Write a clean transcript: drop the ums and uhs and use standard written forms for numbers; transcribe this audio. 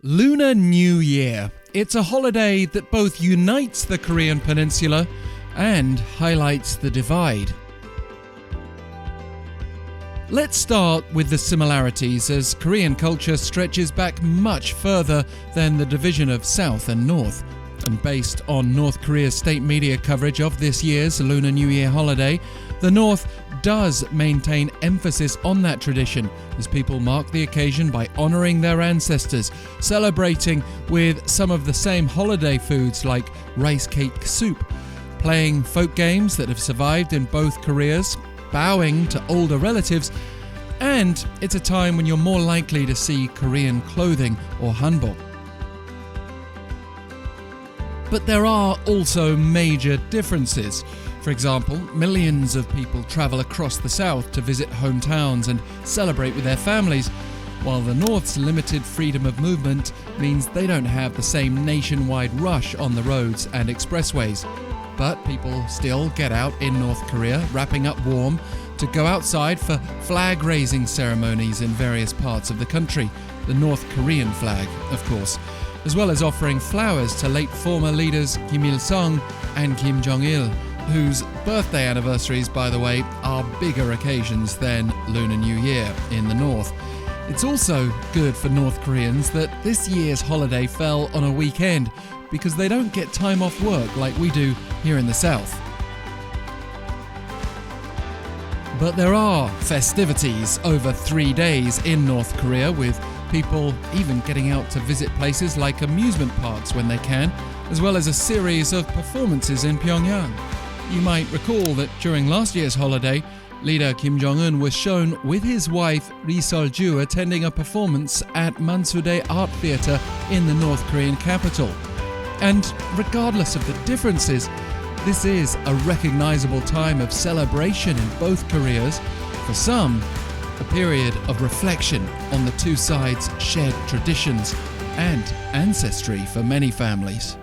Lunar-New Year. It's a holiday that both unites the Korean-Peninsula and highlights the divide. Let's start with the similarities, as Korean culture stretches back much further than the division of South and North. And based on North Korea's state media coverage of this year's Lunar New Year holiday, the North does maintain emphasis on that tradition as people mark the occasion by honouring their ancestors, celebrating with some of the same holiday foods like rice cake soup, playing folk games that have survived in both Koreas, bowing to older relatives, and it's a time when you're more likely to see Korean clothing or hanbok. But there are also major differences. For example, millions of people travel across the south to visit hometowns and celebrate with their families, while the North's limited freedom of movement means they don't have the same nationwide rush on the roads and expressways. But people still get out in North Korea, wrapping up warm, to go outside for flag-raising ceremonies in various parts of the country, the North Korean flag, of course, as well as offering flowers to late former leaders Kim Il-sung and Kim-Jong-il, whose birthday anniversaries, by the way, are bigger occasions than Lunar New Year in the North. It's also good for North Koreans that this year's holiday fell on a weekend, because they don't get time off work like we do here in the South. But there are festivities over 3 days in North Korea, with people even getting out to visit places like amusement parks when they can, as well as a series of performances in Pyongyang. You might recall that during last year's holiday, leader Kim-Jong-un was shown with his wife Ri Sol-ju attending a performance at Mansudae-Art-Theatre in the North Korean capital. And regardless of the differences, this is a recognizable time of celebration in both Koreas. For some, a period of reflection on the two sides' shared traditions and ancestry for many families.